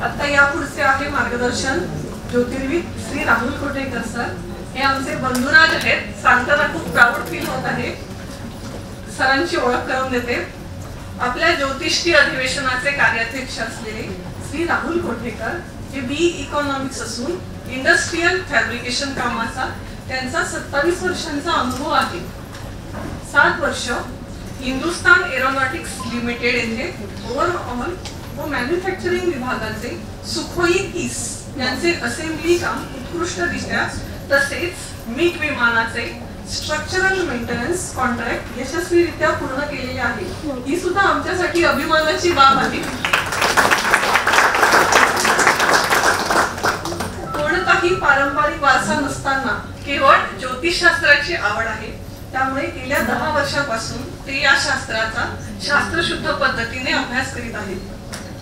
आता यापुढचे आहे मार्गदर्शन ज्योतिर्विद श्री राहुल कोटेकर सर. हे आमचे बंधुराज आहेत. सांगताना खूप प्राऊड फील होत आहे. सरांची ओळख करून देते. आपल्या ज्योतिषी अधिवेशनाचे कार्याध्यक्ष असलेले श्री राहुल कोटेकर हे बी इकॉनॉमिक्स असून इंडस्ट्रियल फॅब्रिकेशन कामाचा त्यांचा 27 वर्षांचा अनुभव आहे. 7 वर्ष हिंदुस्तान एरोनॉटिक्स लिमिटेड येथे ओव्हरऑल व मॅन्युफॅक्चरिंग विभागाचे सुखोई 30 यांचे असेंब्ली काम उत्कृष्टरित्या तसेच मिग विमानाचे स्ट्रक्चरल मेंटेनन्स कॉन्ट्रॅक्ट यशस्वीरित्या पूर्ण केलेले आहे. ही सुद्धा आमच्यासाठी अभिमानाची बाब आहे. कोणताही पारंपरिक वारसा नसताना केवळ ज्योतिषशास्त्राची आवड आहे. त्यामुळे गेल्या 10 वर्षांपासून ते या शास्त्राचा शास्त्रशुद्ध पद्धतीने अभ्यास करीत आहेत.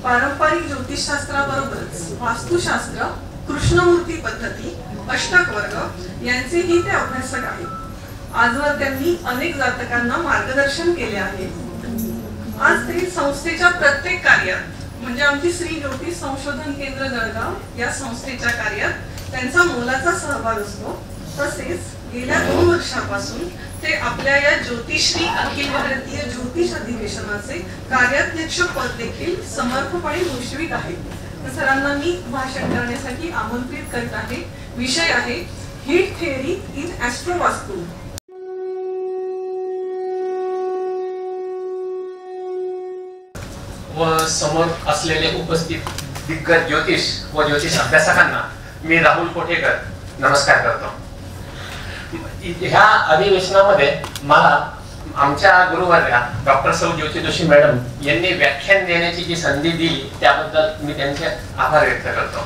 पारंपरिक ज्योतिषशास्त्राबरोबरच वास्तुशास्त्र, कृष्णमूर्ती पद्धती, अष्टक वर्ग यांचेही ते अभ्यासक आहेत. आजवर त्यांनी अनेक जातकांना मार्गदर्शन केले आहे. आज ते संस्थेच्या प्रत्येक कार्यात म्हणजे आमची श्री ज्योतिष संशोधन केंद्र जळगाव या संस्थेच्या कार्यात त्यांचा मोलाचा सहभाग असतो. तसेच गेल्या 2 वर्षांपासून ते आपल्या या ज्योतिश्री अखिल भारतीय ज्योतिष अधिवेशनाचे कार्याध्यक्ष पद देखील समर्थपणे भूषवित आहेत. सरांना मी भाषण करण्यासाठी आमंत्रित करत आहे. विषय आहे हीट थेअरी इन ॲस्ट्रोवास्तू. व समोर असलेले उपस्थित दिग्गज ज्योतिष व ज्योतिष अभ्यासकांना मी राहुल कोटेकर नमस्कार करतो. ह्या अधिवेशनामध्ये मला आमच्या गुरुवर्या डॉक्टर सौ ज्योती जोशी मॅडम यांनी व्याख्यान देण्याची जी संधी दिली त्याबद्दल मी त्यांचे आभार व्यक्त करतो.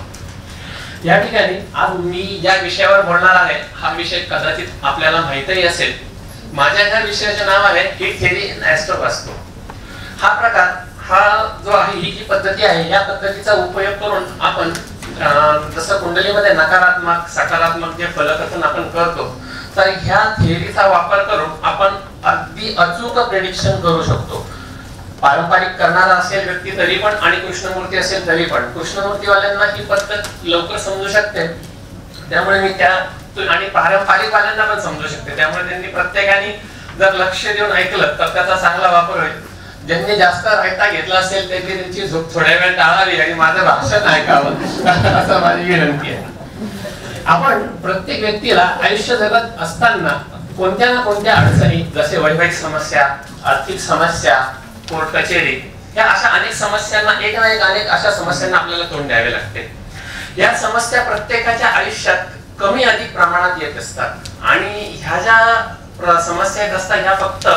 या ठिकाणी आज मी ज्या विषयावर बोलणार आहे हा विषय कदाचित आपल्याला माहितही असेल. माझ्या ह्या विषयाचे नाव आहे हीट थेअरी इन ॲस्ट्रोवास्तू. हा प्रकार हा जो आहे ही जी पद्धती आहे या पद्धतीचा उपयोग करून आपण जसं कुंडलीमध्ये नकारात्मक सकारात्मक जे फलकथन आपण करतो तर ह्या थिअरीचा वापर करून आपण अगदी अचूक प्रेडिक्शन करू शकतो. पारंपरिक करणारा असेल व्यक्ती तरी पण आणि कृष्णमूर्ती असेल तरी पण कृष्णमूर्तीवाल्यांना ही पद्धत लवकर समजू शकते. त्यामुळे मी त्या आणि पारंपरिक वाल्यांना पण समजू शकते. त्यामुळे त्यांनी प्रत्येकाने जर लक्ष देऊन ऐकलं तर त्याचा चांगला वापर होईल. ज्यांनी जास्त रायता घेतला असेल त्यांनी त्यांची झोप थोड्या वेळ टाळावी आणि माझं भाषण ऐकावं असं माझी विनंती आहे. आपण प्रत्येक व्यक्तीला आयुष्य जगत असताना कोणत्या ना कोणत्या अडचणी जसे वैवाहिक समस्या, आर्थिक समस्या, कोर्ट कचेरी या अशा अनेक समस्यांना एक ना एक अनेक अशा समस्यांना आपल्याला तोंड द्यावे लागते. या समस्या प्रत्येकाच्या आयुष्यात कमी अधिक प्रमाणात येत असतात आणि ह्या ज्या समस्या येत असतात ह्या फक्त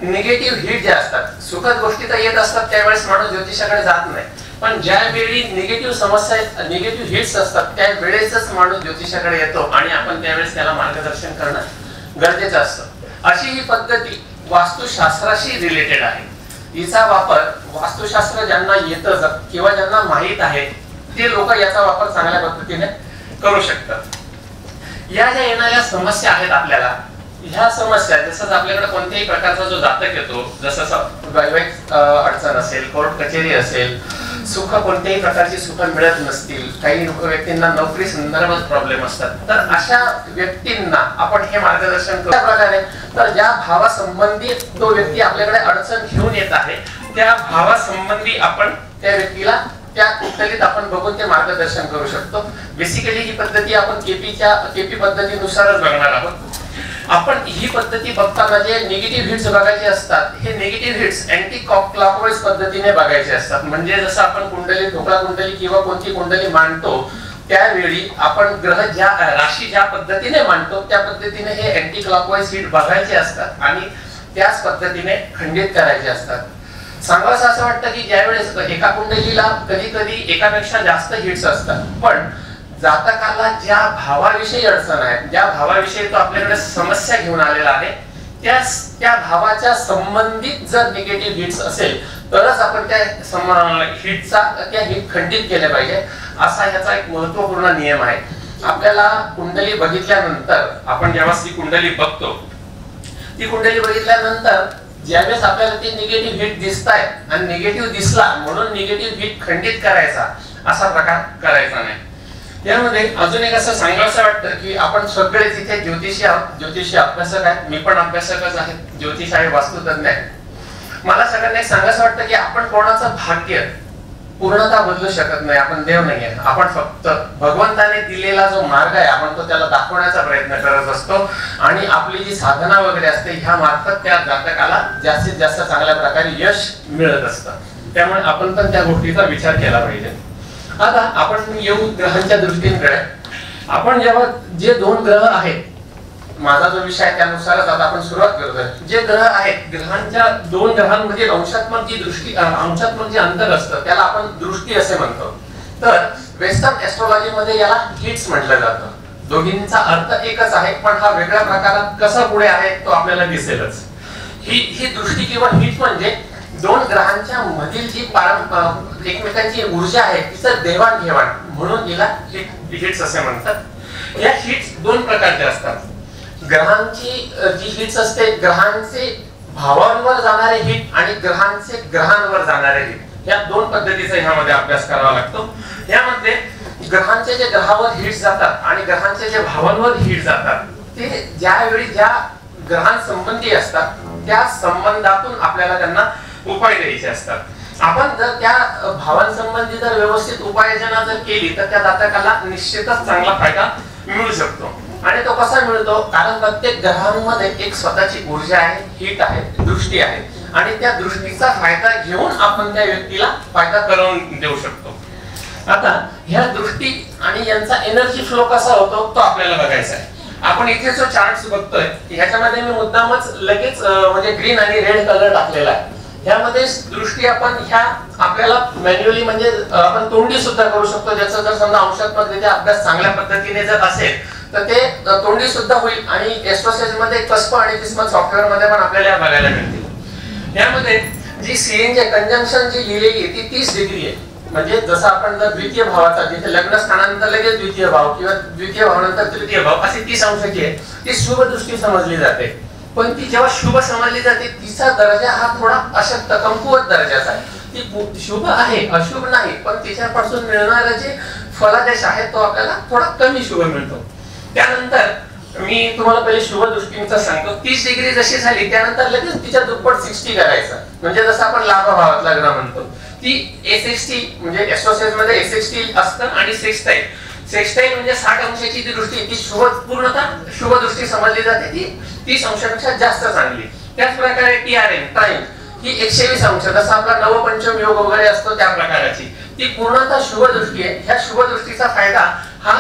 निगेटिव्ह हिट ज्या असतात सुखद गोष्टी तर येत असतात त्यावेळेस माणूस ज्योतिषाकडे जात नाही. पण ज्या वेळी निगेटिव्ह समस्या निगेटिव्ह हिट्स असतात त्यावेळेसच माणूस ज्योतिषाकडे येतो आणि आपण त्यावेळेस त्याला मार्गदर्शन करणं गरजेचं असतं. अशी ही पद्धती वास्तुशास्त्राशी रिलेटेड आहे. हिचा वापर वास्तुशास्त्र ज्यांना येतं किंवा ज्यांना माहीत आहे ते लोक याचा वापर चांगल्या पद्धतीने करू शकतात. या ज्या येणाऱ्या समस्या आहेत आपल्याला ह्या समस्या जसं आपल्याकडे कोणत्याही प्रकारचा जो जातक येतो जसं वैवाहिक अडचण असेल, कोर्ट कचेरी असेल, सुख कोणत्याही प्रकारची सुख मिळत नसतील, काही व्यक्तींना नोकरी संदर्भात प्रॉब्लेम असतात तर अशा व्यक्तींना आपण हे मार्गदर्शन करू प्रकारे तर ज्या भावासंबंधी तो व्यक्ती आपल्याकडे अडचण घेऊन येत आहे त्या भावासंबंधी आपण त्या व्यक्तीला त्या कुंडलीत आपण बघून ते मार्गदर्शन करू शकतो. बेसिकली ही पद्धती आपण केपी पद्धतीनुसारच बघणार आहोत. आपण ही पद्धती बघताना जे निगेटिव्ह हिट्स बघायचे असतात हे निगेटिव्ह हिट्स अँटी क्लॉकवाईज पद्धतीने बघायचे असतात. म्हणजे जसं आपण कुंडली ढोकळा कुंडली किंवा कोणती कुंडली मांडतो त्यावेळी आपण ग्रह ज्या राशी ज्या पद्धतीने मांडतो त्या पद्धतीने हे अँटी क्लॉकवाईज हिट बघायचे असतात आणि त्याच पद्धतीने खंडित करायचे असतात. सांगावं असं वाटतं की ज्यावेळेस एका कुंडलीला कधी कधी एकापेक्षा जास्त हिट्स असतात पण जातकाला ज्या भावाविषयी अडचण आहे ज्या भावाविषयी तो आपल्याकडे समस्या घेऊन आलेला आहे त्या भावाच्या संबंधित जर निगेटिव्ह हिट्स असेल तरच आपण त्या हिट खंडित केले पाहिजे असा ह्याचा एक महत्वपूर्ण नियम आहे. आपल्याला कुंडली बघितल्यानंतर आपण जेव्हा ती कुंडली बघतो ती कुंडली बघितल्यानंतर ज्यावेळेस आपल्याला ते निगेटिव्ह हिट दिसतायत आणि निगेटिव्ह दिसला म्हणून निगेटिव्ह हिट खंडित करायचा असा प्रकार करायचा नाही। यामध्ये अजून एक असं सांगायचं वाटतं की आपण सगळे तिथे ज्योतिषी अभ्यासक आहेत, मी पण अभ्यासकच आहे, ज्योतिष आहे, वास्तुतज्ञ आहे। मला सगळ्यांना एक सांगायचं वाटतं की आपण कोणाचं भाग्य पूर्णतः बदलू शकत नाही, आपण देव नाहीये, आपण फक्त भगवंताने दिलेला जो मार्ग आहे आपण तो त्याला दाखवण्याचा प्रयत्न करत असतो आणि आपली जी साधना वगैरे असते ह्या मार्फत त्या जातकाला जास्तीत जास्त चांगल्या प्रकारे यश मिळत असतं। त्यामुळे आपण पण त्या गोष्टीचा विचार केला पाहिजे। आता आपण येऊ ग्रहांच्या दृष्टीकडे। आपण जेव्हा जे 2 ग्रह आहेत, माझा जो विषय आहे त्यानुसारच आता आपण सुरुवात करतोय। जे ग्रह आहेत, ग्रहांच्या 2 ग्रहांमध्ये अंशात्मक जी दृष्टी, अंशात्मक जे अंतर असतं त्याला आपण दृष्टी असे म्हणतो। तर वेस्टर्न एस्ट्रोलॉजी मध्ये याला हिट्स म्हटलं जातं। दोघींचा अर्थ एकच आहे, पण हा वेगळ्या प्रकारात कसा पुढे आहे तो आपल्याला दिसेलच। ही दृष्टी किंवा हिट म्हणजे 2 ग्रहांच्या मधील जी एकमेकांची ऊर्जा आहे तिचं देवाणघेवाण, म्हणून याला हिट्स असे म्हणतात। या हिट्स 2 प्रकारचे असतात। ग्रहांची जी हिट्स असते, ग्रहांचे भावांवर जाणारे हिट आणि ग्रहांचे ग्रहांवर जाणारे हिट, या 2 पद्धतीचा ह्यामध्ये अभ्यास करावा लागतो। यामध्ये ग्रहांचे जे ग्रहावर हिट जातात आणि ग्रहांचे जे भावांवर हिट जातात ते ज्यावेळी ज्या ग्रहांसंबंधी असतात त्या संबंधातून आपल्याला त्यांना उपाय द्यायचे असतात। आपण जर त्या भावांसंबंधी जर व्यवस्थित उपाययोजना जर केली तर त्या जातकाला निश्चितच चांगला फायदा मिळू शकतो। आणि तो कसा मिळतो, कारण प्रत्येक ग्रहांमध्ये एक स्वतःची ऊर्जा आहे, हिट आहे, दृष्टी आहे आणि त्या दृष्टीचा फायदा घेऊन आपण त्या व्यक्तीला फायदा करून देऊ शकतो। आता ह्या दृष्टी आणि यांचा एनर्जी फ्लो कसा होतो तो आपल्याला बघायचा आहे। आपण इथे जो चार्ट्स बघतोय ह्याच्यामध्ये मी मुद्दामच लगेच म्हणजे ग्रीन आणि रेड कलर टाकलेला आहे। ह्यामध्ये दृष्टी आपण ह्या आपल्याला मॅन्युअली म्हणजे आपण तोंडी सुद्धा करू शकतो, ज्याचा जर समजा अंशात्मकरित्या अभ्यास चांगल्या पद्धतीने जर असेल तर ते तोंडी सुद्धा होईल आणि एस्ट्रोसेज मध्ये कस्प आणि किस्मत सॉफ्टवेअर मध्ये पण आपल्याला बघायला मिळतील। यामध्ये जी सीएनजे कंजंक्शन जी लिहिलेली आहे ती 30 डिग्री आहे। म्हणजे जसं आपण जर द्वितीय भावाचा, जिथे लग्न स्थानानंतर लगेच द्वितीय भाव किंवा द्वितीय भावानंतर तृतीय भाव अशी 30 अंशाची आहे, ती शुभ दृष्टी समजली जाते। पण ती जेव्हा शुभ समजली जाते तिचा दर्जा हा थोडा अशक्त कमकुवत दर्जाचा आहे। ती शुभ आहे, अशुभ नाही, पण तिच्यापासून मिळणारा जे फलादेश आहे तो आपल्याला थोडा कमी शुभ मिळतो। त्यानंतर मी तुम्हाला पहिले शुभ दृष्टींचा सांगतो। 30 डिग्री जशी झाली त्यानंतर लगेच तिच्या दुप्पट 60 करायचं, म्हणजे जसं आपण लाभ भावातला ग्रह म्हणतो ती A60 म्हणजे एस्ट्रोसेज मध्ये A60 असतं आणि सेक्सटाईल म्हणजे 60 अंशाची जी दृष्टी ती पूर्णतः शुभ दृष्टी समजली जाते, ती 30 अंशापेक्षा जास्त चांगली। त्याच प्रकारे TRN टाइम ही 120 अंश, जसा आपला नवपंचम योग वगैरे असतो त्या प्रकाराची ती पूर्णतः शुभ दृष्टी आहे। ह्या शुभ दृष्टीचा फायदा हा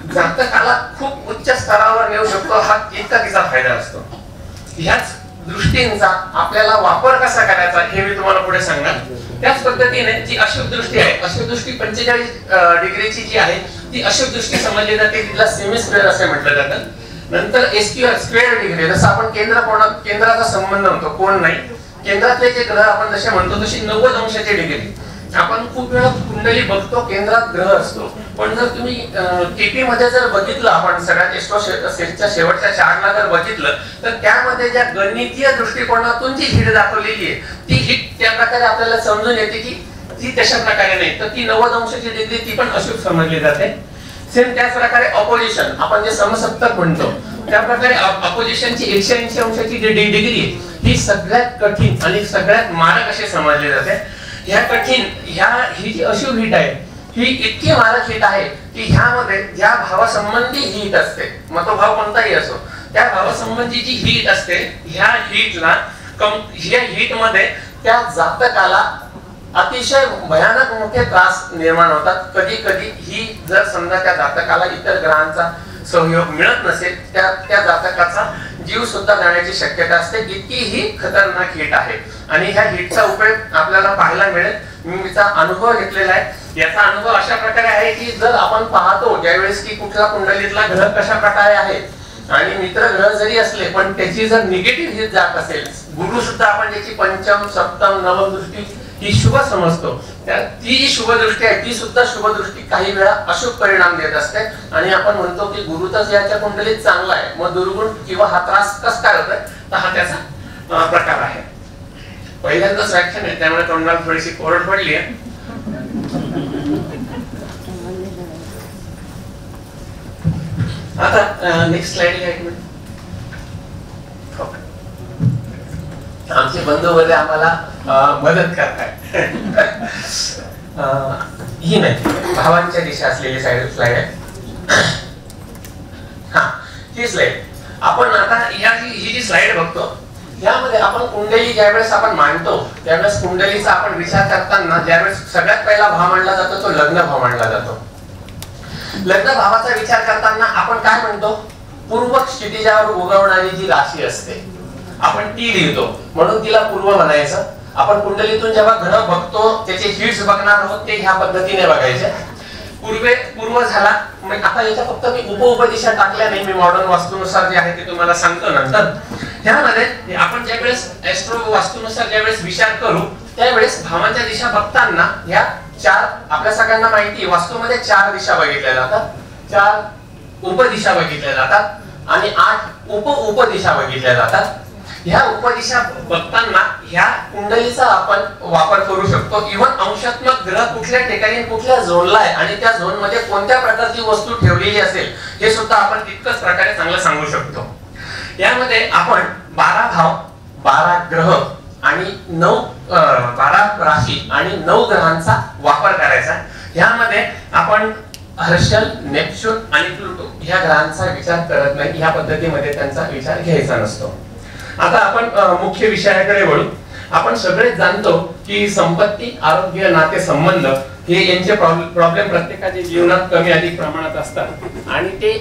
जातकाला खूप उच्च स्तरावर नेऊ शकतो, हा इतका तिचा फायदा असतो। ह्याच दृष्टींचा आपल्याला वापर कसा करायचा हे मी तुम्हाला पुढे सांगणार। त्याच पद्धतीने जी अशुभ दृष्टी आहे, अशुभ दृष्टी 45 डिग्रीची जी आहे ती अशुभ दृष्टी समजली जाते, तिला सेमी स्क्वेअर असे म्हटलं जातं। नंतर SQR स्क्वेअर डिग्री, जसं आपण केंद्राचा संबंध म्हणतो, कोण नाही, केंद्रातले जे ग्रह आपण जसे म्हणतो तशी 90 अंशाची डिग्री। आपण खूप वेळा कुंडली बघतो केंद्रात ग्रह असतो, पण जर तुम्ही केपी मध्ये जर बघितलं, आपण सगळ्यात एस्ट्रोसेजच्या शेवटच्या चार्टला जर बघितलं तर त्यामध्ये ज्या गणितीय दृष्टिकोनातून जी हिट दाखवलेली आहे ती हिट त्या प्रकारे आपल्याला समजून येते की ती तशा प्रकारे नाही, तर ती 90 अंशाची डिग्री ती पण अशुभ समजली जाते। सेम त्याच प्रकारे ऑपोजिशन आपण जे समसप्तक म्हणतो त्या प्रकारे ऑपोजिशनची 180 अंशाची जी डिग्री आहे ही सगळ्यात कठीण आणि सगळ्यात मारक अशी समजली जाते। ही जी अशुभ हिट आहे ही इतकी मारक हिट आहे की ह्यामध्ये ज्या भावासंबंधी हिट असते, मग तो भाव कोणताही असो, त्या भावासंबंधी जी हिट असते ह्या हिट मध्ये त्या जातकाला अतिशय भयानक मोठे त्रास निर्माण होतात। कधी कधी ही जर समजा त्या जातकाला इतर ग्रहांचा सहयोग मिळत नसेल त्या जातकाचा जीव सुद्धा जाण्याची शक्यता असते, इतकी ही खतरनाक हिट आहे। आणि ह्या हिटचा उपयोग आपल्याला पाहायला मिळेल, मी तिचा अनुभव घेतलेला आहे। याचा अनुभव अशा प्रकारे आहे की जर आपण पाहतो ज्यावेळेस की कुठला कुंडलीतला ग्रह कशा प्रकारे आहे आणि मित्र ग्रह जरी असले पण त्याची जर निगेटिव्ह हिट जात असेल, गुरु सुद्धा आपण ज्याची पंचम सप्तम नवम दृष्टी ही शुभ समजतो, ती जी शुभ दृष्टी आहे ती सुद्धा शुभ दृष्टी काही वेळा अशुभ परिणाम देत असते आणि आपण म्हणतो की गुरु तर याच्या कुंडलीत चांगला आहे, मग दुर्गुण किंवा हा त्रास कसा काय होतोय, तर हा त्याचा प्रकार आहे। पहिल्यांदाच व्याख्यान आहे त्यामुळे तोंडाला थोडीशी कोरड पडली आहे। नेक्स्ट स्लाइड घ्या एक मिनिट. आमचे बंधू वगैरे आम्हाला मदत करताय. ही नाही, भावांच्या दिशा असलेली स्लाइड आहे. हा, ही स्लाइड आपण आता ही जी स्लाइड बघतो यामध्ये आपण कुंडली ज्यावेळेस आपण मांडतो त्यावेळेस कुंडलीचा आपण विचार करताना ज्यावेळेस सगळ्यात पहिला भाव मांडला जातो तो लग्न भाव मांडला जातो. लग्न भावाचा विचार करताना आपण काय म्हणतो, पूर्व क्षितिजावर उगवणारी जी राशी असते आपण ती लिहितो, म्हणून तिला पूर्व म्हणायचं. आपण कुंडलीतून जेव्हा ग्रह बघतो त्याचे हिट्स बघणार आहोत ते ह्या पद्धतीने बघायचे. पूर्व झाला, आता याच्या फक्त मी उपदिशा टाकल्या नाही, मी मॉडर्न वास्तूनुसार जे आहे ते तुम्हाला सांगतो नंतर. ह्यामध्ये आपण ज्यावेळेस ऍस्ट्रो वास्तूनुसार ज्यावेळेस विचार करू त्यावेळेस भावांच्या दिशा बघताना ह्या 4 आपल्या सगळ्यांना माहिती वास्तूमध्ये 4 दिशा बघितल्या जातात, 4 उपदिशा बघितल्या जातात आणि 8 उपदिशा बघितल्या जातात. ह्या उपदिशा बघताना ह्या कुंडलीचा आपण वापर करू शकतो. इव्हन अंशात्मक ग्रह कुठल्या ठिकाणी कुठल्या झोनला आहे आणि त्या झोन मध्ये कोणत्या प्रकारची वस्तू ठेवलेली असेल हे सुद्धा आपण तितकंच प्रकारे चांगलं सांगू शकतो. यामध्ये आपण 12 भाव, 12 ग्रह आणि 12 राशी आणि 9 ग्रहांचा वापर करायचा. यामध्ये आपण हर्षल, नेपच्यून आणि प्लुटो ह्या ग्रहांचा विचार करत नाही, ह्या पद्धतीमध्ये त्यांचा विचार घ्यायचा नसतो. आता आपण मुख्य विषयाकडे वळू. आपण सगळेच जाणतो की संपत्ती, आरोग्य, नाते संबंध हे यांचे प्रॉब्लेम प्रत्येकाच्या जीवनात कमी अधिक प्रमाणात असतात आणि ते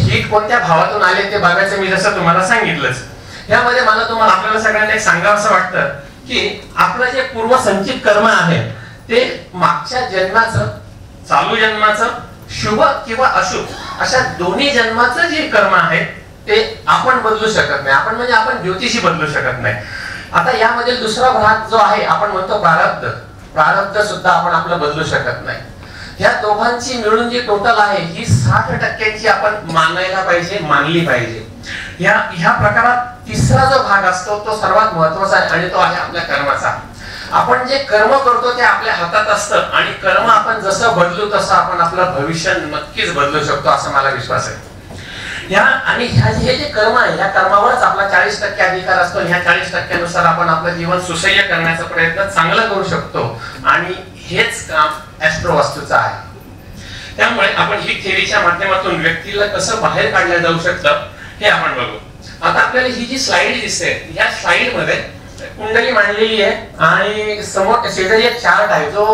हिट कोणत्या भावातून आले ते बघायचं मी जसं तुम्हाला सांगितलंच. यामध्ये मला तुम्हाला आपल्याला सगळ्यांना एक सांगावं असं वाटतं की आपलं जे पूर्वसंचित कर्म आहे ते मागच्या जन्माचं, चालू जन्माचं, शुभ किंवा अशुभ अशा दोन्ही जन्माचं जे कर्म आहे ते आपण बदलू शकत नाही. आपण म्हणजे आपण ज्योतिषी बदलू शकत नाही. आता यामध्ये दुसरा भाग जो आहे आपण म्हणतो प्रारब्ध, प्रारब्ध सुद्धा आपण आपलं बदलू शकत नाही. ह्या दोघांची मिळून जी टोटल आहे ही 60% आपण मानायला पाहिजे, मानली पाहिजे. ह्या प्रकारात तिसरा जो भाग असतो तो सर्वात महत्वाचा आहे आणि तो आहे आपल्या कर्माचा. आपण जे कर्म करतो ते आपल्या हातात असतं आणि कर्म आपण जसं बदलू तसं आपण आपलं भविष्य नक्कीच बदलू शकतो असं मला विश्वास आहे. आणि हे जे कर्म आहे या कर्मावरच आपला 40% अधिकार असतो. ह्या 40% आपण आपलं जीवन सुसह्य करण्याचा प्रयत्न चांगला करू शकतो आणि हेच काम ऍस्ट्रो वास्तूचं आहे. त्यामुळे आपण ही थेअरीच्या माध्यमातून व्यक्तीला कसं बाहेर काढलं जाऊ शकतं हे आपण बघू. आता आपल्याला ही जी स्लाइड दिसते या स्लाइड मध्ये कुंडली मांडलेली आहे आणि समोर शेजारी एक चार्ट आहे जो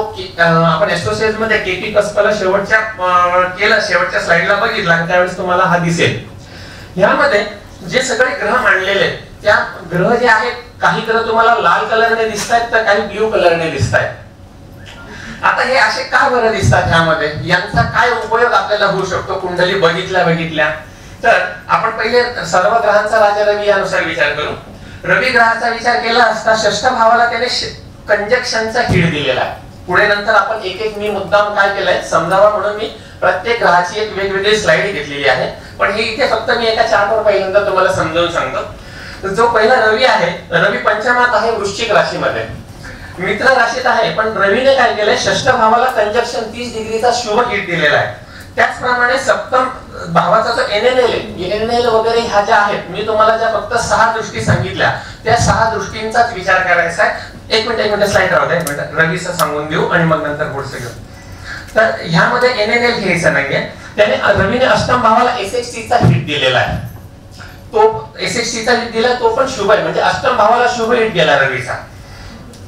आपण ऍस्ट्रोसेज मध्ये केपी कस्पला शेवटच्या स्लाइडला बघितला त्यावेळेस तुम्हाला हा दिसेल. यामध्ये जे सगळे ग्रह मांडलेले आहेत त्या ग्रह जे आहेत काही ग्रह तुम्हाला लाल कलरने दिसतायत तर काही ब्ल्यू कलरने दिसतायत. आता हे असे का बरं दिसतात ह्यामध्ये, यांचा काय उपयोग आपल्याला होऊ शकतो कुंडली बघितल्या तर आपण पहिले सर्व ग्रहांचा राजा रवी यानुसार विचार करू. रवी ग्रहाचा विचार केला असता षष्ठ भावाला त्याने कंजक्शनचा हिट दिलेला आहे. पुढे नंतर आपण एक मी मुद्दाम काय केलंय समजावा म्हणून मी प्रत्येक ग्रहाची एक वेगवेगळी स्लाइड घेतलेली आहे, पण हे इथे फक्त मी एका चार्टवर पहिल्यांदा तुम्हाला समजावून सांगतो. जो पहिला रवी आहे, रवी पंचमात आहे वृश्चिक राशीमध्ये, मित्र राशीत आहे, पण रवीने काय केलंय षष्ठ भावाला कंजक्शन 30 डिग्रीचा शुभ हिट दिलेला आहे. त्याचप्रमाणे सप्तम भावाचा जो एनएनएल वगैरे ह्या ज्या आहेत मी तुम्हाला ज्या फक्त 6 दृष्टी सांगितल्या त्या 6 दृष्टींचाच विचार करायचा आहे. एक मिनिट स्लाइड राहू द्या, रवीचं सांगून देऊ आणि मग नंतर पुढचं घेऊ. तर ह्यामध्ये एनएनएल घ्यायचं नाहीये. त्याने रवीने अष्टम भावाला एसएक्सटीचा हिट दिलेला आहे. तो एसएक्सटीचा हिट दिला तो पण शुभ आहे, म्हणजे अष्टम भावाला शुभ हिट गेला रवीचा.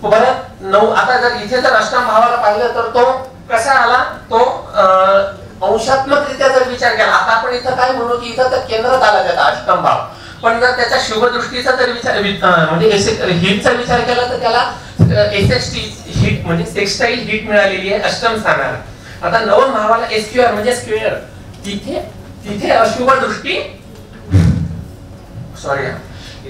परत 9 आता जर इथे जर अष्टम भावाला पाहिलं तर तो कसा आला, तो अंशात्मकरित्या जर विचार केला. आता आपण इथं काय म्हणू की इथं तर केंद्रात आला त्याचा अष्टम भाव, पण जर त्याच्या शुभ दृष्टीचा जर विचार म्हणजे हिटचा विचार केला तर त्याला एसएक्सटी हिट म्हणजे सेक्सटाईल हिट मिळालेली आहे अष्टम स्थानाला. आता नवम भावाला एसक्यूआर म्हणजे स्क्वेअर, तिथे अशुभ दृष्टी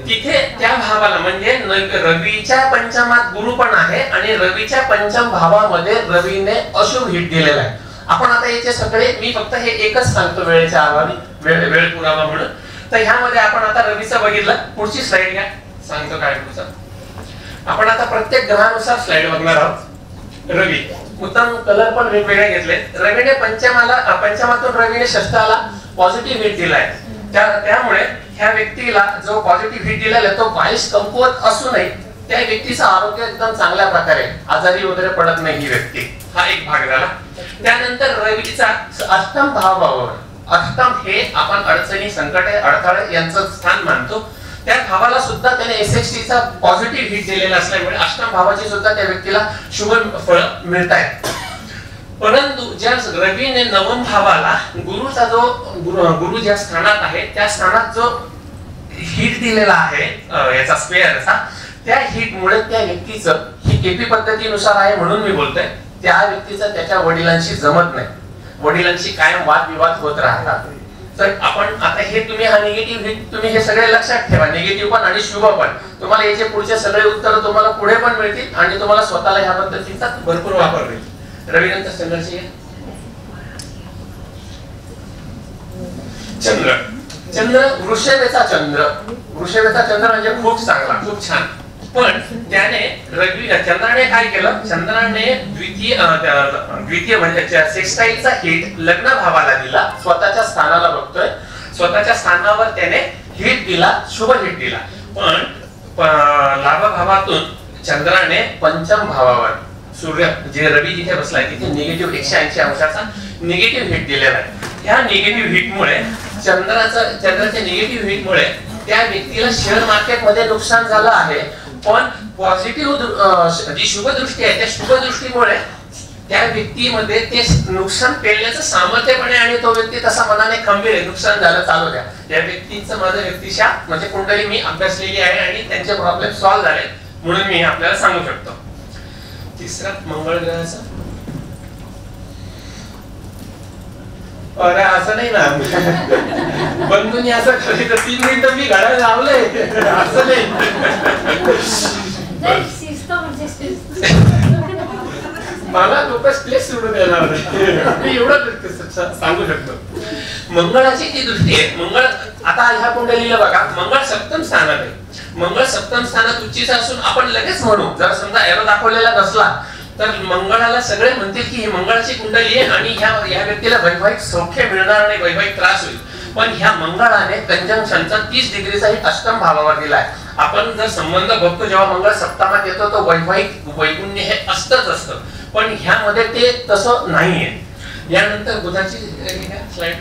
तिथे त्या भावाला म्हणजे रवीच्या पंचमात गुरु पण आहे आणि रवीच्या पंचम भावामध्ये रवीने अशुभ हिट दिलेला आहे. आपण आता याचे सगळे मी फक्त हे एकच सांगतो वेळेच्या अभावी, वेळ पुरावा म्हणून. तर ह्यामध्ये आपण आता रवीचं बघितलं. पुढची स्लाइड घ्या, सांगतो काय पुढचं. आपण आता प्रत्येक ग्रहानुसार स्लाइड बघणार आहोत. रवी, उत्तम कलर पण वेगवेगळे घेतले. रवीने पंचमातून रवीने षष्ठाला पॉझिटिव्ह हिट दिलाय. त्यामुळे ह्या व्यक्तीला जो पॉझिटिव्ह हिट दिलेला आहे तो वाईस कमकुवत असूनही त्या व्यक्तीचं आरोग्य एकदम चांगल्या प्रकारे, आजारी वगैरे पडत नाही ही व्यक्ती. हा एक भाग झाला. त्यानंतर रवीचा अष्टम भावावर, अष्टम हे आपण अडचणी, संकटे, अडथळे यांचं स्थान मानतो. त्या भावाला सुद्धा त्याने SHT चा पॉझिटिव्ह हिट दिलेला असल्यामुळे अष्टम भावाची सुद्धा त्या व्यक्तीला शुभ फळ मिळत आहेत. परंतु ज्या रवीने नवम भावाला गुरुचा जो गुरु ज्या स्थानात आहे त्या स्थानात जो हिट दिलेला आहे याचा स्क्वेअरचा, त्या हिट मुळे त्या व्यक्तीचं, ही KP पद्धतीनुसार आहे म्हणून मी बोलतोय, त्या व्यक्तीचं त्याच्या वडिलांशी जमत नाही. वडिलांशी कायम वादविवाद होत राहतात. तर आपण आता हे तुम्ही हा निगेटिव्ह हिट तुम्ही हे सगळे लक्षात ठेवा, निगेटिव्ह पण आणि शुभ पण. तुम्हाला याचे पुढचे सगळे उत्तर तुम्हाला पुढे पण मिळतील आणि तुम्हाला स्वतःला ह्या पद्धतीचा भरपूर वापर होईल. रवीनंतर चंद्राची चंद्र, चंद्र वृषभेचा चंद्र. वृषभेचा चंद्र म्हणजे खूप चांगला, खूप छान. पण त्याने चंद्राने काय केलं, चंद्राने द्वितीय म्हणजे सेक्स्टाईलचा हिट लग्न भावाला दिला. स्वतःच्या स्थानाला बघतोय, स्वतःच्या स्थानावर त्याने हिट दिला, शुभ हिट दिला. पण लाभ भावातून चंद्राने पंचम भावावर, सूर्य जे रवी जिथे बसलाय तिथे निगेटिव्ह 180 अंशाचा निगेटिव्ह हिट दिलेला आहे. ह्या निगेटिव्ह हिटमुळे चंद्राच्या निगेटिव्ह हिटमुळे त्या व्यक्तीला शेअर मार्केटमध्ये नुकसान झालं आहे. पण पॉझिटिव्ह जी शुभ दृष्टी आहे त्या शुभ दृष्टीमुळे त्या व्यक्तीमध्ये ते नुकसान पेलण्याचं सामर्थ्य पण आहे आणि तो व्यक्ती तसा मनाने खंबीर आहे. नुकसान झालं, चालू द्या. या व्यक्तीचं माझ्या व्यक्तीच्या म्हणजे कुंडली मी अभ्यासलेली आहे आणि त्यांचे प्रॉब्लेम सॉल्व्ह झाले म्हणून मी आपल्याला सांगू शकतो. तिसरा मंगळ ग्रहाचा, अरे असं नाही ना बंधूंनी असं खरी तर 3 मिनिटं मी घड्याळ लावलंय असं नाही. मला लोक स्पेस सोडून देणार नाही, मी एवढं सांगू शकतो. मंगळाची जी दृष्टी आहे, मंगळ आता ह्या कुंडलीला बघा, मंगळ सप्तम स्थानात आहे. मंगळ सप्तम स्थानात उच्चीचा असून आपण लगेच म्हणू, जर समजा एरो दाखवलेला नसला तर मंगळाला सगळे म्हणतील की ही मंगळाची कुंडली आहे आणि ह्या व्यक्तीला वैवाहिक सौख्य मिळणार नाही, वैवाहिक त्रास होईल. पण ह्या मंगळाने कंजंक्शनचा 30 डिग्रीचा ही अष्टम भावावर दिलाय. आपण जर संबंध बघतो जेव्हा मंगळ सप्तमात येतो तो वैवाहिक वैगुण्य हे असतच असतं, पण ह्यामध्ये ते तसं नाहीये. यानंतर बुधाची स्लाइड,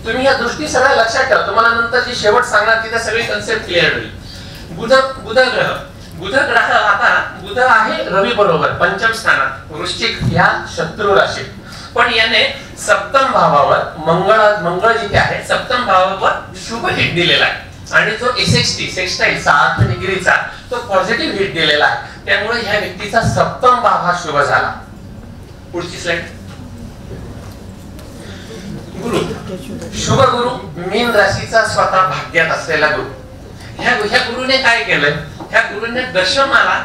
तुम्ही या दृष्टी सगळ्या लक्षात ठेवा, तुम्हाला नंतर जी शेवट सांगणार तिथे सगळी कन्सेप्ट क्लिअर होईल. बुध ग्रह आता बुध आहे रवी बरोबर पंचम स्थानात वृश्चिक ह्या शत्रू राशीत. पण याने सप्तम भावावर मंगळ जिथे आहे सप्तम भावावर शुभ हिट दिलेला आहे आणि जो SHT सेक्स्टाईल 60 डिग्रीचा तो पॉझिटिव्ह हिट दिलेला आहे. त्यामुळे ह्या व्यक्तीचा सप्तम भाव हा शुभ झाला. पुढची स्लाइड. गुरु, शुभ गुरु मीन राशीचा स्वतः भाग्यात असलेला गुरु. ह्या गुरुने काय केलंय, ह्या गुरुने दशमाला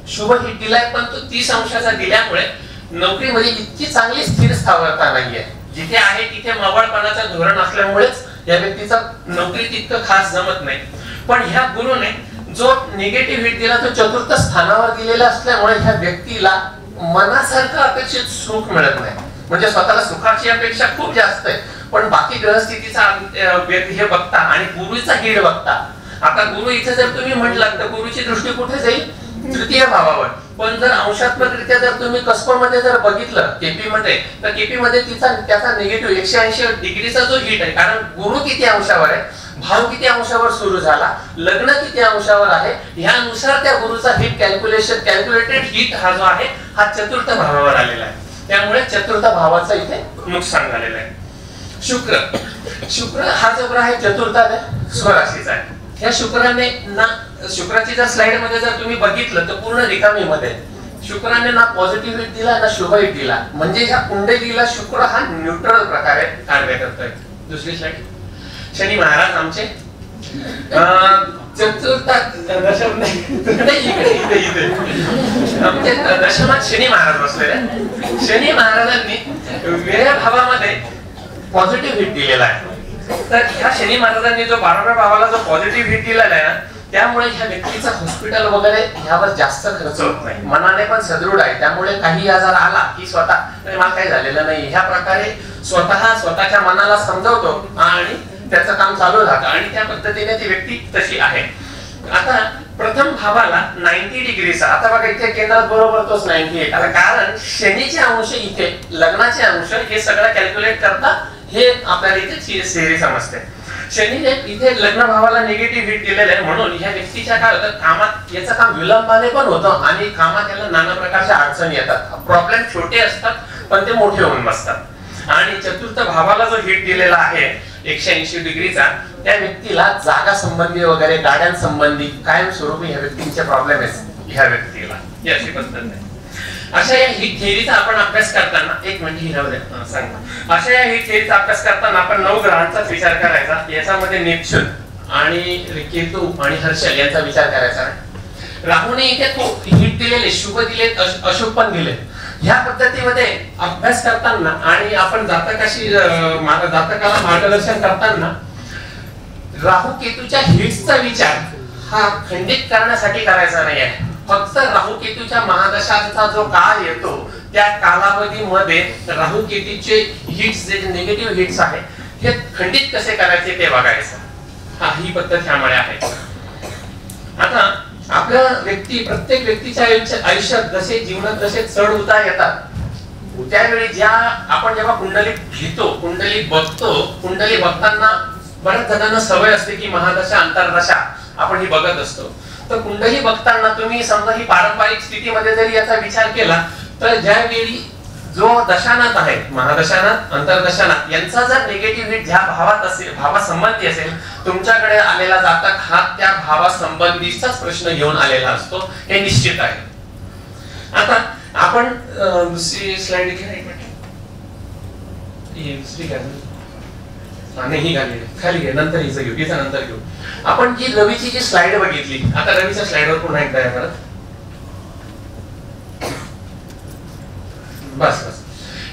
शुभ हिट दिलाय पण तो 30 अंशाचा दिल्यामुळे नोकरीमध्ये इतकी चांगली स्थिर स्थावरता नाहीये. जिथे आहे तिथे मवाळपणाचं धोरण असल्यामुळेच या व्यक्तीचा नोकरी तितकं खास जमत नाही. पण ह्या गुरुने जो निगेटिव्ह हिट दिला तो चतुर्थ स्थानावर दिलेला असल्यामुळे ह्या व्यक्तीला मनासारखं अपेक्षित सुख मिळत नाही. म्हणजे स्वतःला सुखाची अपेक्षा खूप जास्त आहे पण बाकी ग्रहस्थितीचा हे बघता आणि गुरुचा हिट बघता, आता गुरु इथे जर तुम्ही म्हटलात तर गुरुची दृष्टी कुठे जाईल, तृतीय भावावर. पण जर अंशात्मकरित्या जर तुम्ही कस्पमध्ये जर बघितलं केपी मध्ये, तर केपी मध्ये त्याचा निगेटिव्ह 180 डिग्रीचा जो हिट आहे, कारण गुरु किती अंशावर आहे, भाव किती अंशावर सुरू झाला, लग्न किती अंशावर आहे, ह्यानुसार त्या गुरुचा हिट कॅल्क्युलेटेड हिट हा जो आहे हा चतुर्थ भावावर आलेला आहे. त्यामुळे चतुर्थ भावाचा इथे नुकसान झालेलं आहे. शुक्र हा जो ग्रह आहे चतुर्थात आहे, स्वराशीचा आहे. ह्या शुक्राने ना, शुक्राची जर स्लाइड मध्ये जर तुम्ही बघितलं तर पूर्ण रिकामी मध्ये शुक्राने ना पॉझिटिव्ह हिट दिला ना शुभ हिट दिला. म्हणजे ह्या कुंडलीला शुक्र हा न्यूट्रल प्रकारे कार्य करतोय. दुसरी स्लाइड. शनी महाराज आमचे चतुर्थात आमचे दशमात शनी महाराज बसलेले. शनी महाराजांनी वेळ्या भावामध्ये पॉझिटिव्ह हिट दिलेला आहे. तर ह्या शनी महाराजांनी जो 12व्या भावाला जो पॉझिटिव्ह हिट दिलेला आहे ना त्यामुळे ह्या व्यक्तीचा हॉस्पिटल वगैरे ह्यावर जास्त खर्च होत नाही, मनाने पण सदृढ आहे, त्यामुळे काही आजार आला की स्वतः मला काही झालेलं नाही ह्या प्रकारे स्वतःच्या मनाला समजवतो आणि त्याचं काम चालू राहतं आणि त्या पद्धतीने ती व्यक्ती तशी आहे. आता प्रथम भावाला 90 डिग्रीचा, आता बघा इथे केंद्रात बरोबर तोच 98, आता कारण शनीचे अंश इथे लग्नाचे अंश हे सगळं कॅल्क्युलेट करता हे आपल्याला इथे थेअरी समजते. शनीने इथे लग्न भावाला निगेटिव्ह हिट दिलेलं आहे म्हणून ह्या व्यक्तीच्या काय होतं कामात याचं काम विलंबाने पण होतं आणि कामात याला नाना प्रकारच्या अडचणी येतात, प्रॉब्लेम छोटे असतात पण ते मोठे होऊन बसतात. आणि चतुर्थ भावाला जो हिट दिलेला आहे 180 डिग्रीचा त्या व्यक्तीला जागा संबंधी वगैरे गाड्यांसंबंधी कायमस्वरूपी ह्या व्यक्तींचे प्रॉब्लेम आहेत ह्या व्यक्तीला, ही अशी पद्धत आहे. अशा या हिट थेअरीचा आपण अभ्यास करताना एक मिनिट ही राहू द्या सांगतो. अशा या हिट थेअरीचा अभ्यास करताना आपण 9 ग्रहांचाच विचार करायचा, याच्यामध्ये नेपच्यून आणि केतू आणि हर्षल यांचा विचार करायचा नाही. राहूने इथे तो हिट दिलेले, शुभ दिले, अशुभ पण दिले. ह्या पद्धतीमध्ये अभ्यास करताना आणि आपण जातकाला मार्गदर्शन करताना राहू केतूच्या हिट्सचा विचार हा खंडित करण्यासाठी करायचा नाही आहे. फक्त राहू केतूच्या महादशाचा जो काळ येतो त्या कालावधीमध्ये राहू केतूचे हिट्स जे निगेटिव्ह हिट्स आहे हे खंडित कसे करायचे ते बघायचं, हा ही पद्धत ह्यामुळे आहे. आता आपल्या प्रत्येक व्यक्तीच्या आयुष्यात जसे जीवनात जसे चढ उतार येतात त्यावेळी आपण जेव्हा कुंडली घेतो, कुंडली बघतो, कुंडली बघताना बऱ्याच जणांना सवय असते की महादशा अंतर्दशा आपण ही बघत असतो. तर कुंडली बघताना तुम्ही समजा ही पारंपरिक स्थितीमध्ये जरी याचा विचार केला तर ज्यावेळी जो दशानाथ आहे, महादशानाथ अंतर्दशानाथ यांचा जर निगेटिव्ह हिट ज्या भावात असेल, भावासंबंधी असेल, तुमच्याकडे आलेला जातक हा त्या भावासंबंधीचाच प्रश्न घेऊन आलेला असतो, हे निश्चित आहे. आता आपण दुसरी स्लाइड घ्या एक मिनिट, दुसरी घ्या नाही ही खाली घे, नंतर हिचं घेऊ, हिचं नंतर घेऊ. आपण जी रवीची जी स्लाइड बघितली, आता रवीच्या स्लाइडवर पुन्हा एकदा या परत. बस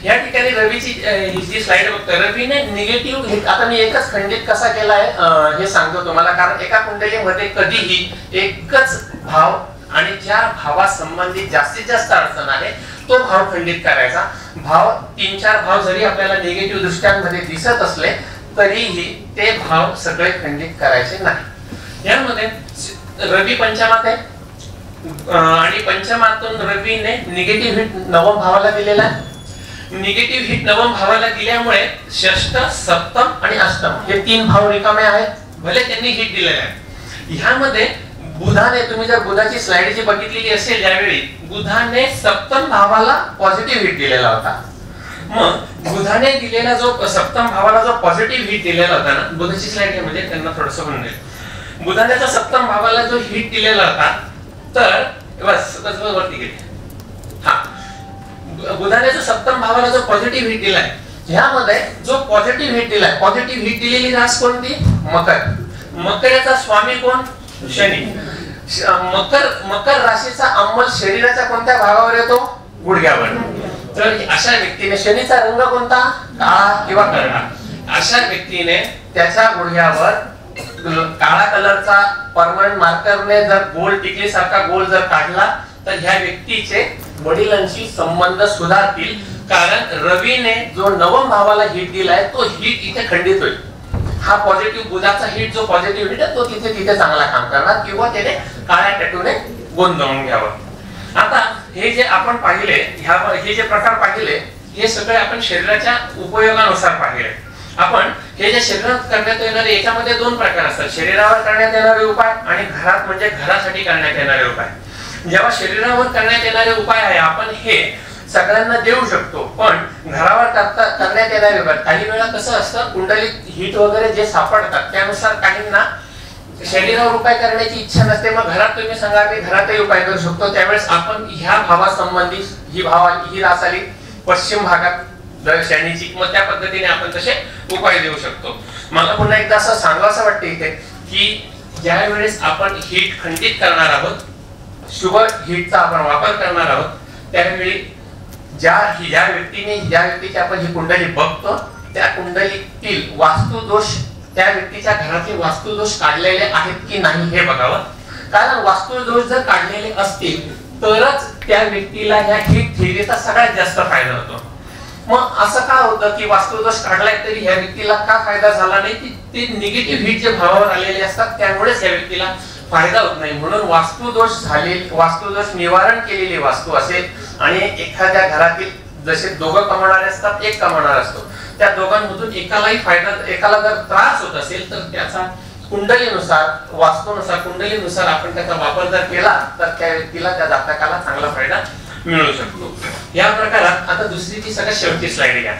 या ठिकाणी रवीची ही जी स्लाइड बघतोय, रवीने निगेटिव्ह हिट, आता मी एकच खंडित कसा केलाय हे सांगतो तुम्हाला, कारण एका कुंडलीमध्ये कधीही एकच भाव आणि ज्या भावासंबंधित जास्तीत जास्त अडचण आहे तो भाव खंडित करायचा. भाव 3-4 भाव जरी आपल्याला निगेटिव्ह दृष्ट्यांमध्ये दिसत असले तरीही ते भाव सगळे खंडित करायचे नाही. यामध्ये रवी पंचमात आहे आणि पंचमातून रवीने निगेटिव्ह हिट नवम भावाला दिलेला आहे. निगेटिव्ह हिट नवम भावाला दिल्यामुळे षष्ठ, सप्तम आणि अष्टम हे 3 भाव रिकामे आहेत, भले त्यांनी हिट दिलेले आहे. ह्यामध्ये बुधाने, तुम्ही जर बुधाची स्लाइड जी बघितलेली असेल ज्यावेळी, बुधाने सप्तम भावाला पॉझिटिव्ह हिट दिलेला होता. मग बुधाने दिलेला जो सप्तम भावाला जो पॉझिटिव्ह हिट दिलेला होता ना, बुधाची स्लाइड म्हणजे त्यांना थोडंसं होऊन जाईल. बुधाने जो सप्तम भावाला जो हिट दिलेला होता तर बस वरती गेले, हा बुधाने जो सप्तम भावाला जो पॉझिटिव्ह हिट दिलाय ह्यामध्ये जो पॉझिटिव्ह हिट दिलाय, पॉझिटिव्ह हिट दिलेली रास कोणती? मकर. मकराचा स्वामी कोण? शनी. मकर राशीचा अंमल शरीराच्या कोणत्या भागावर येतो? गुडघ्यावर. तर अशा व्यक्तीने, शनीचा रंग कोणता? काळा किंवा करडा. अशा व्यक्तीने त्याच्या गुडघ्यावर काळा कलरचा परमनंट मार्करने जर गोल टिकली सारखा गोल जर काढला तर ह्या व्यक्तीचे वडिलांशी संबंध सुधारतील, कारण रवीने जो नवम भावाला हिट दिलाय तो हिट इथे खंडित होईल. हा पॉझिटिव्ह बुधाचा हिट जो पॉझिटिव्ह हिट आहे तो तिथे चांगला काम करणार किंवा त्याने काळ्या टॅटूने गोंधळून घ्यावं. आता हे जे आपण पाहिले, हे जे प्रकार पाहिले हे सगळे आपण शरीराच्या उपयोगानुसार पाहिले. आपण हे जे शरीरात करण्यात येणारे, याच्यामध्ये 2 प्रकार असतात, शरीरावर करण्यात येणारे उपाय आणि घरात म्हणजे घरासाठी करण्यात येणारे उपाय. जेव्हा शरीरावर करण्यात येणारे उपाय आहे आपण हे सगळ्यांना देऊ शकतो, पण घरावर करण्यात येणारे उपाय काही वेळा कसं असतं, कुंडलीत हिट वगैरे जे सापडतात त्यानुसार काहींना शरीरावर उपाय करण्याची इच्छा नसते, मग घरात तुम्ही सांगा मी घरातही उपाय करू शकतो. त्यावेळेस आपण ह्या भावासंबंधी ही रास आली पश्चिम भागात शनीची, मग त्या पद्धतीने आपण तसे उपाय देऊ शकतो. मला पुन्हा एकदा असं सांगावं वाटतं इथे की ज्या वेळेस आपण हिट खंडित करणार आहोत, शुभ हिटचा आपण वापर करणार आहोत, त्यावेळी ज्या व्यक्तीची आपण ही कुंडली बघतो त्या कुंडलीतील वास्तुदोष त्या व्यक्तीच्या घरातील वास्तुदोष काढलेले आहेत की नाही हे बघावं. कारण वास्तुदोष जर काढलेले असतील तरच त्या व्यक्तीला ह्या हिट थेअरीचा सगळ्यात जास्त फायदा होतो. मग असं का होतं की वास्तुदोष काढलाय तरी ह्या व्यक्तीला का फायदा झाला नाही, की ते निगेटिव्ह हिट जे भावावर आलेले असतात त्यामुळेच ह्या व्यक्तीला फायदा होत नाही. म्हणून वास्तुदोष निवारण केलेली वास्तू असेल आणि एखाद्या घरातील जसे दोघं कमावणारे असतात, एक कमावणार असतो, त्या दोघांमधून एकालाही फायदा, एकाला जर त्रास होत असेल तर त्याचा कुंडलीनुसार, वास्तूनुसार, कुंडलीनुसार आपण त्याचा वापर जर केला तर त्या व्यक्तीला, त्या जातकाला चांगला फायदा मिळू शकतो. या प्रकारात आता दुसरी ती सगळ्यात शेवटची स्लाइड घ्या.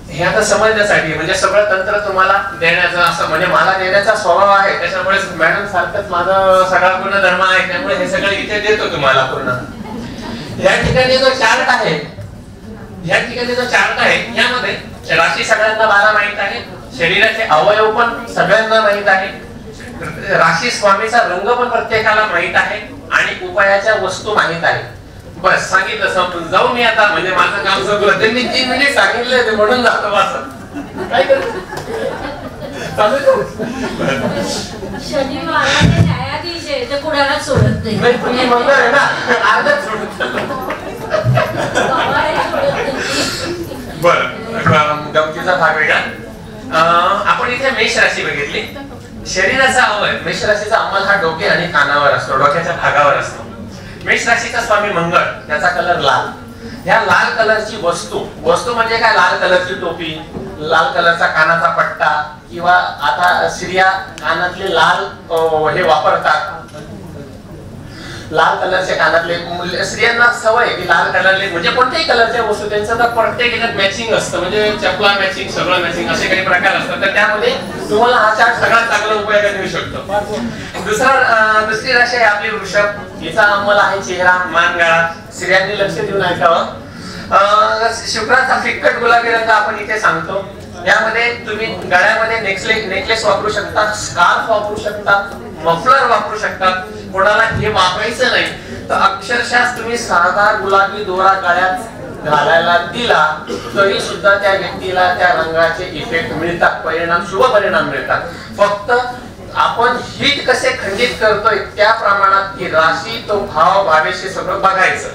हे आता समजण्यासाठी म्हणजे सगळं तंत्र तुम्हाला देण्याचं, असं म्हणजे मला देण्याचा स्वभाव आहे त्याच्यामुळे मॅडम सारखंच माझं सगळा पूर्ण धर्म आहे, त्यामुळे हे सगळं इथे देतो तुम्हाला पूर्ण. या ठिकाणी जो चार्ट आहे, यामध्ये राशी सगळ्यांना 12 माहित आहे, शरीराचे अवयव पण सगळ्यांना माहित आहे, राशी स्वामीचा रंग पण प्रत्येकाला माहित आहे आणि उपायाच्या वस्तू माहित आहे. बस सांगितलं, संपून जाऊ मी आता, म्हणजे माझं काम सगळं त्यांनी 3 मिनिट सांगितले म्हणून जातो. काय शनी महाराज न्यायाधीश आहे, ते कुणाला सोडत नाही. तुम्ही म्हणणार आहे ना, अर्धच सोडत. बरं, गमतीचा भाग वेगळा. आपण इथे मेष राशी बघितली. शरीराचा अवयव मेष राशीचा अंमल हा डोके आणि कानावर असतो, डोक्याच्या भागावर असतो. मेष राशीचा स्वामी मंगळ, त्याचा कलर लाल. ह्या लाल कलरची वस्तू म्हणजे काय, लाल कलरची टोपी, लाल कलरचा कानाचा पट्टा, किंवा आता स्त्रिया कानातले लाल हे वापरतात, लाल कलरचे कानातले. स्त्रियांना सवय की लाल कलरले म्हणजे कोणत्याही कलरच्या वस्तू त्यांचं तर प्रत्येक याच्यात मॅचिंग असतं, म्हणजे चपला मॅचिंग, सगळं मॅचिंग, असे काही प्रकार असतात. तर त्यामध्ये तुम्हाला हा चार्ट सगळ्यात चांगला उपयोगात येऊ शकतो. दुसरी राशी आहे आपली वृषभ. हिचा अंमल आहे चेहरा, मान, गळा. स्त्रियांनी लक्ष देऊन ऐकावं. शुक्राचा फिक्कट गुलाबी रंग आपण इथे सांगतो. यामध्ये तुम्ही गळ्यामध्ये नेकलेस वापरू शकता, स्कार्फ वापरू शकता, मफलर वापरू शकतात. कोणाला हे वापरायचं नाही तर अक्षरशः तुम्ही साधा गुलाबी दोरा गळ्यात घालायला दिला तरी सुद्धा त्या व्यक्तीला त्या रंगाचे इफेक्ट मिळतात, परिणाम, शुभ परिणाम मिळतात. फक्त आपण हिट कसे खंडित करतोय त्या प्रमाणात ती राशी, तो भाव, भावेशी सगळं बघायचं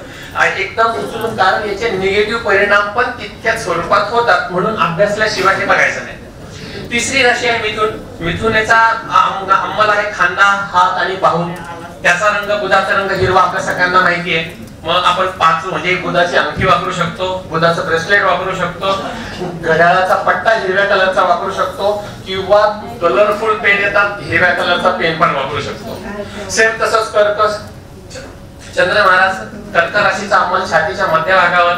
एकदम उचलून, कारण याचे निगेटिव्ह परिणाम पण तितक्याच स्वरूपात होतात, म्हणून अभ्यासल्याशिवाय हे बघायचं नाही. तिसरी राशी आहे मिथुन. मिथुनेचा अंमल आहे खांदा, हात आणि बाहू. त्याचा रंग, बुधाचा रंग हिरवा आपल्या सगळ्यांना माहिती आहे. मग आपण 5 म्हणजे बुधाची अंगठी वापरू शकतो, बुधाचं ब्रेसलेट वापरू शकतो, घड्याळाचा पट्टा हिरव्या कलरचा वापरू शकतो, किंवा कलरफुल पेन येतात, हिरव्या कलरचा पेन पण वापरू शकतो. सेम तसंच चंद्र महाराज, कर्क राशीचा अंमल छातीच्या मध्यभागावर,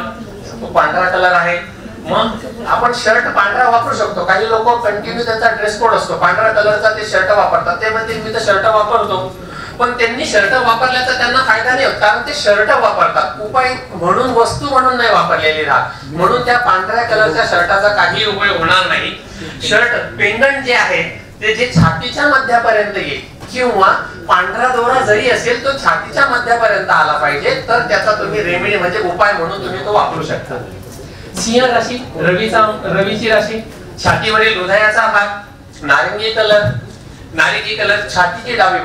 तो पांढरा कलर आहे. मग आपण शर्ट पांढरा वापरू शकतो. काही लोक कंटिन्यू त्यांचा ड्रेस कोड असतो पांढरा कलरचा, ते शर्ट वापरतात. ते म्हणतील मी तर शर्ट वापरतो, पण त्यांनी शर्ट वापरल्याचा त्यांना फायदा नाही होत, कारण ते शर्ट वापरतात उपाय म्हणून, वस्तू म्हणून नाही वापरलेली राहत. म्हणून त्या पांढऱ्या कलरच्या शर्टाचा काही उपयोग होणार नाही. शर्ट पेंडंट जे आहे ते जे छातीच्या मध्यापर्यंत येईल, किंवा पांढरा दोरा जरी असेल तो छातीच्या मध्यापर्यंत आला पाहिजे, तर त्याचा तुम्ही रेमेडी म्हणजे उपाय म्हणून तुम्ही तो वापरू शकता. सिंह राशी, रवीची राशी. छातीवरील हृदयाचा भाग नारंगी कलर, छातीची डावी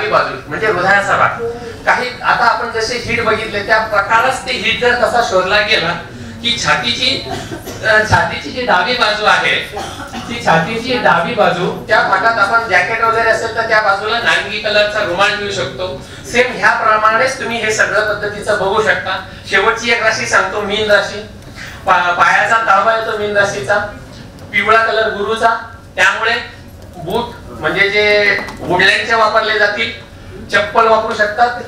बाजू म्हणजे हृदयाचा भाग. काही आता आपण जसे हिट बघितले त्या प्रकारच ते हिट जर तसा शोधला गेला की छातीची जी डावी बाजू आहे, ती छातीची डावी बाजू, त्या भागात आपण जॅकेट वगैरे असेल तर त्या बाजूला नारंगी कलरचा रुमाल घेऊ शकतो. सेम ह्या प्रमाणेच तुम्ही हे सगळं पद्धतीचं बघू शकता. शेवटची एक राशी सांगतो, मीन राशी. पायाचा तळवा येतो मीन राशीचा, पिवळा कलर गुरुचा, त्यामुळे बूट म्हणजे जे वुडलँडचे वापरले जातील, चप्पल वापरू शकतात,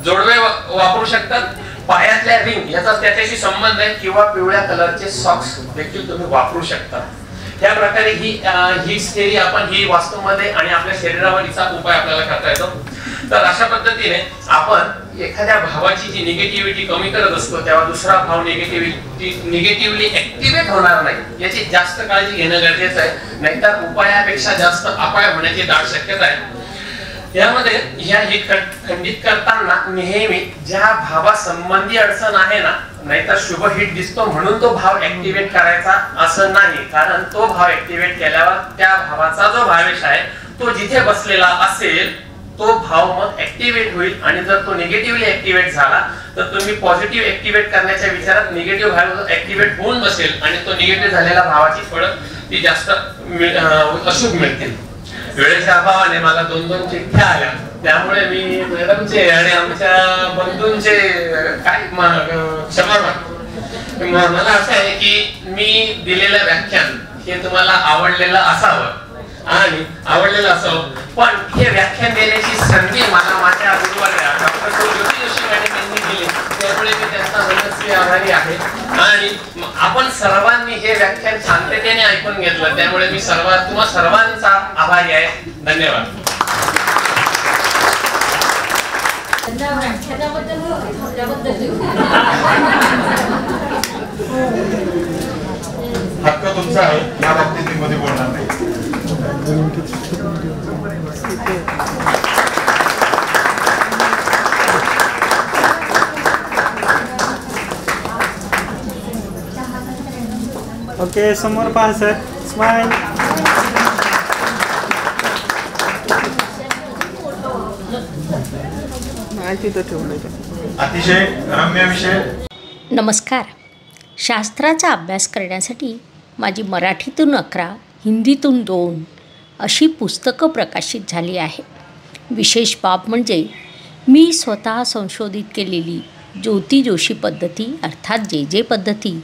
जोडवे वापरू शकतात, पायातल्या रिंग याचा त्याच्याशी संबंध आहे, किंवा पिवळ्या कलरचे सॉक्स देखील तुम्ही वापरू शकता. त्या प्रकारे ही थेअरी आपण ही वास्तूमध्ये आणि आपल्या शरीरावर हिचा उपाय आपल्याला करता येतो. तर अशा पद्धतीने आपण एखाद्या भावाची जी निगेटिव्हिटी कमी करत असतो तेव्हा दुसरा भाव निगेटिव्हली ऍक्टिव्हेट होणार नाही याची जास्त काळजी घेणं गरजेचं आहे, नाहीतर उपायापेक्षा जास्त अपाय होण्याची दाट शक्यता आहे. यामध्ये ह्या हिट खंडित करताना नेहमी ज्या भावासंबंधी अडचण आहे ना नाहीतर शुभ हिट दिसतो म्हणून तो भाव ऍक्टिव्हेट करायचा असं नाही, कारण तो भाव ऍक्टिव्हेट केल्यावर त्या भावाचा जो भावेश आहे तो जिथे बसलेला असेल तो भाव मग ऍक्टिव्हेट होईल, आणि जर तो निगेटिव्हली ऍक्टिव्हेट झाला तर तुम्ही पॉझिटिव्ह ऍक्टिव्हेट करण्याच्या विचारात निगेटिव्ह भाव ऍक्टिव्हेट होऊन बसेल आणि तो निगेटिव्ह झालेला भावाची फळं ती जास्त अशुभ मिळतील. वेळेच्या अभावाने मला 2-2 चिठ्ठ्या आल्या, त्यामुळे मी मॅडमचे आणि आमच्या बंधूंचे काय क्षमा मागतो. मला असं आहे की मी दिलेलं व्याख्यान हे तुम्हाला आवडलेलं असावं आणि आवडलेलं असावं, पण हे व्याख्यान देण्याची संधी मला माझ्या गुरुवर्या डॉक्टर ज्योती जोशी मॅडम यांनी दिली, त्यामुळे मी त्यांचा मनस्वी आभारी आहे. आणि आपण सर्वांनी हे व्याख्यान शांततेने ऐकून घेतलं, त्यामुळे मी तुम्हा सर्वांचा आभारी आहे. धन्यवाद. हक्क तुमचा आहे, या बाबतीत मी मध्ये बोलणार नाही. ओके, समोर पहा सर, स्माइल. अतिशय रम्य विषय. नमस्कार. शास्त्राचा अभ्यास करण्यासाठी माझी मराठीतून 11, हिंदीतून 2 अशी पुस्तकं प्रकाशित झाली आहे. विशेष बाब म्हणजे मी स्वतः संशोधित केलेली ज्योती जोशी पद्धती अर्थात जे पद्धती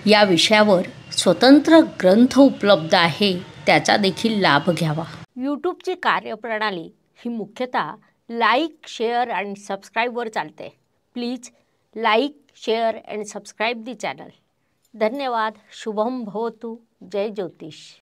या विषयावर स्वतंत्र ग्रंथ उपलब्ध आहे, त्याचा देखील लाभ घ्यावा. यूट्यूबची कार्यप्रणाली ही मुख्यतः लाईक, शेअर आणि सबस्क्राईबवर चालते. Please like, share and subscribe the channel. धन्यवाद. शुभम भवतु. जय ज्योतिष.